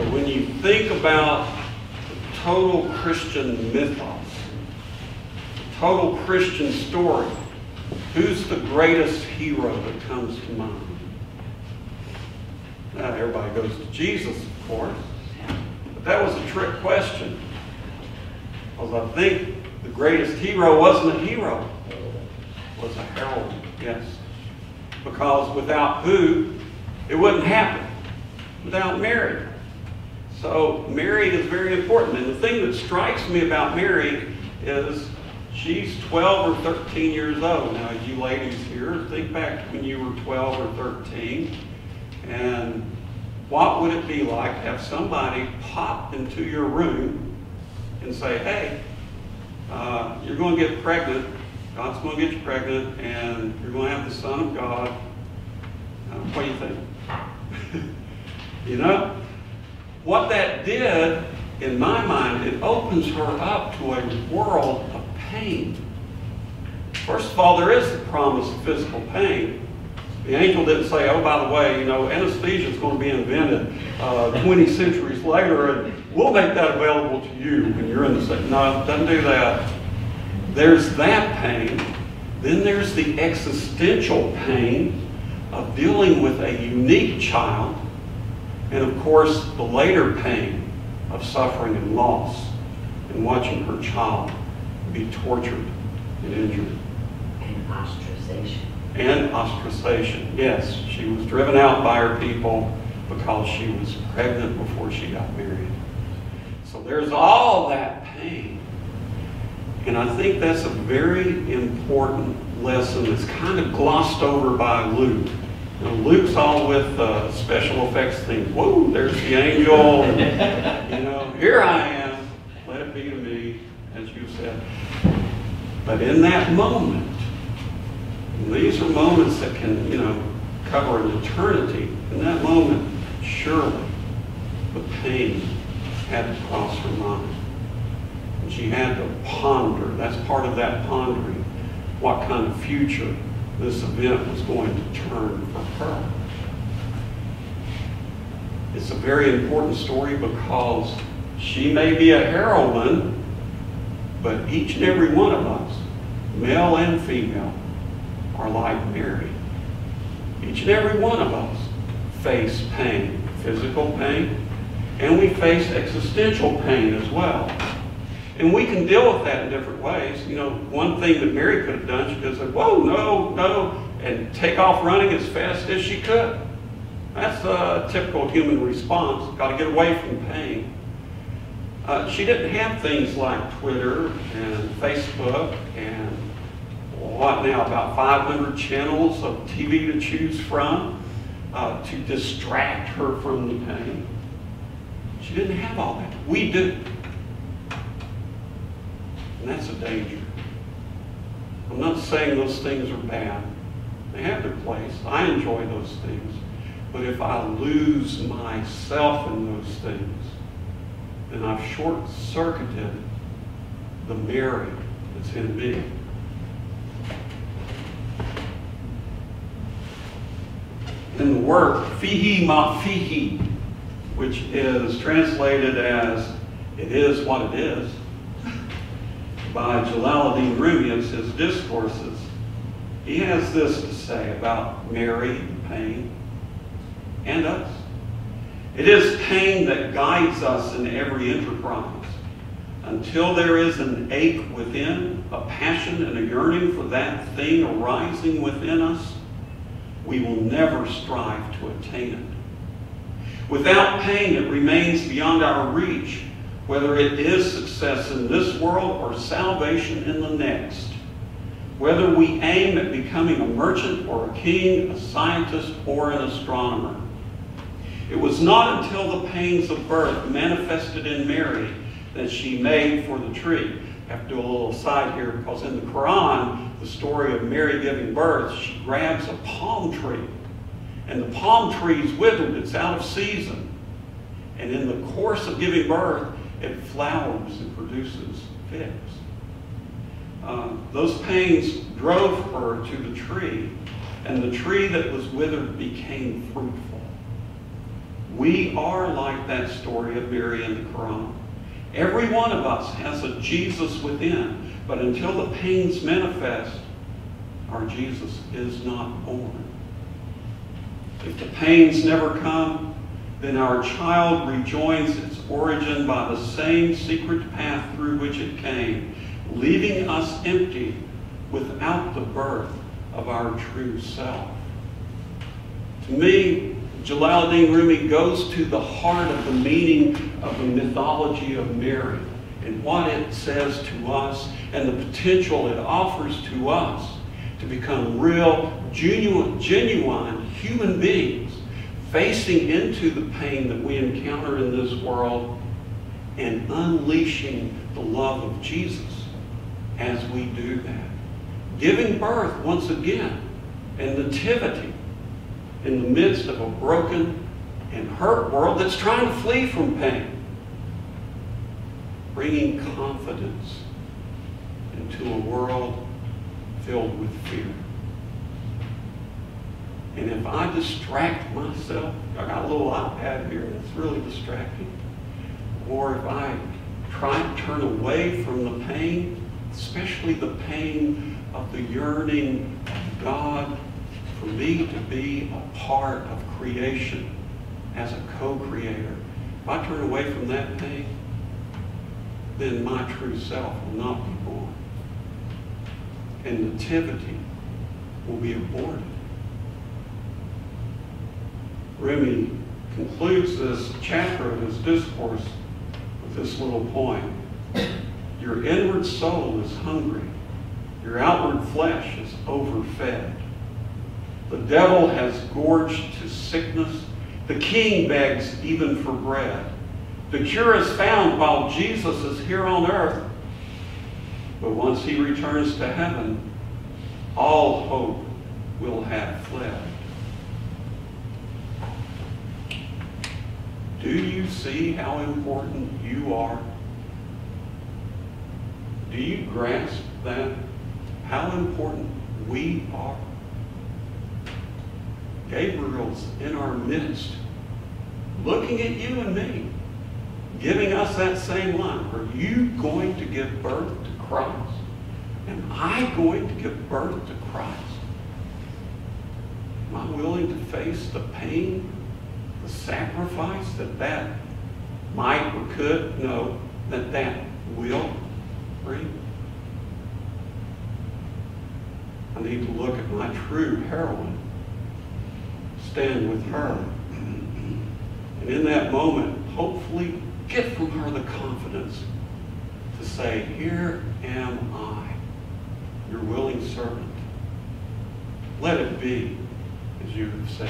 So when you think about the total Christian mythos, the total Christian story, who's the greatest hero that comes to mind? Everybody goes to Jesus, of course. But that was a trick question. Because I think the greatest hero wasn't a hero. It was a herald, yes. Because without who, it wouldn't happen. Without Mary. So Mary is very important. And the thing that strikes me about Mary is she's 12 or 13 years old. Now, you ladies here, think back to when you were 12 or 13. And what would it be like to have somebody pop into your room and say, hey, you're going to get pregnant. God's going to get you pregnant, and you're going to have the Son of God. What do you think? You know? What that did, in my mind, it opens her up to a world of pain. First of all, there is the promise of physical pain. The angel didn't say, oh, by the way, you know, anesthesia is going to be invented 20 centuries later, and we'll make that available to you when you're in the sick. No, it doesn't do that. There's that pain. Then there's the existential pain of dealing with a unique child. And of course, the later pain of suffering and loss and watching her child be tortured and injured. And ostracization. And ostracization, yes. She was driven out by her people because she was pregnant before she got married. So there's all that pain. And I think that's a very important lesson that's kind of glossed over by Luke. You know, Luke's all with special effects things. Whoa, there's the angel. And, you know, here I am. Let it be to me, as you said. But in that moment, and these are moments that can, you know, cover an eternity. In that moment, surely the pain had to cross her mind. And she had to ponder. That's part of that pondering. What kind of future this event was going to turn for her. It's a very important story because she may be a heroine, but each and every one of us, male and female, are like Mary. Each and every one of us face pain, physical pain, and we face existential pain as well. And we can deal with that in different ways. You know, one thing that Mary could have done, she could have said, whoa, no, no, and take off running as fast as she could. That's a typical human response. Got to get away from pain. She didn't have things like Twitter and Facebook and what now, about 500 channels of TV to choose from to distract her from the pain. She didn't have all that. We do. And that's a danger. I'm not saying those things are bad. They have their place. I enjoy those things. But if I lose myself in those things, then I've short-circuited the Mary that's in me. In the work, Fihi Ma Fihi, which is translated as "it is what it is," by Jalaluddin Rumi, in his discourses, he has this to say about Mary, pain, and us. It is pain that guides us in every enterprise. Until there is an ache within, a passion and a yearning for that thing arising within us, we will never strive to attain it. Without pain, it remains beyond our reach, whether it is success in this world or salvation in the next. Whether we aim at becoming a merchant or a king, a scientist or an astronomer. It was not until the pains of birth manifested in Mary that she made for the tree. I have to do a little aside here because in the Quran, the story of Mary giving birth, she grabs a palm tree. And the palm tree is withered, it's out of season. And in the course of giving birth, it flowers and produces figs. Those pains drove her to the tree, and the tree that was withered became fruitful. We are like that story of Mary in the Quran. Every one of us has a Jesus within, but until the pains manifest, our Jesus is not born. If the pains never come, then our child rejoins its origin by the same secret path through which it came, leaving us empty without the birth of our true self. To me, Jalaluddin Rumi goes to the heart of the meaning of the mythology of Mary and what it says to us and the potential it offers to us to become real, genuine human beings facing into the pain that we encounter in this world and unleashing the love of Jesus as we do that. Giving birth once again and nativity in the midst of a broken and hurt world that's trying to flee from pain. Bringing confidence into a world filled with fear. And if I distract myself, I got a little iPad here that's really distracting, or if I try to turn away from the pain, especially the pain of the yearning of God for me to be a part of creation as a co-creator, if I turn away from that pain, then my true self will not be born. And nativity will be aborted. Rumi concludes this chapter of his discourse with this little poem. Your inward soul is hungry. Your outward flesh is overfed. The devil has gorged to sickness. The king begs even for bread. The cure is found while Jesus is here on earth. But once he returns to heaven, all hope will have fled. Do you see how important you are? Do you grasp that? How important we are? Gabriel's in our midst, looking at you and me, giving us that same line. Are you going to give birth to Christ? Am I going to give birth to Christ? Am I willing to face the pain, the sacrifice that might or could, no, that will bring? I need to look at my true heroine, stand with her, and in that moment, hopefully get from her the confidence to say, here am I, your willing servant. Let it be as you have said.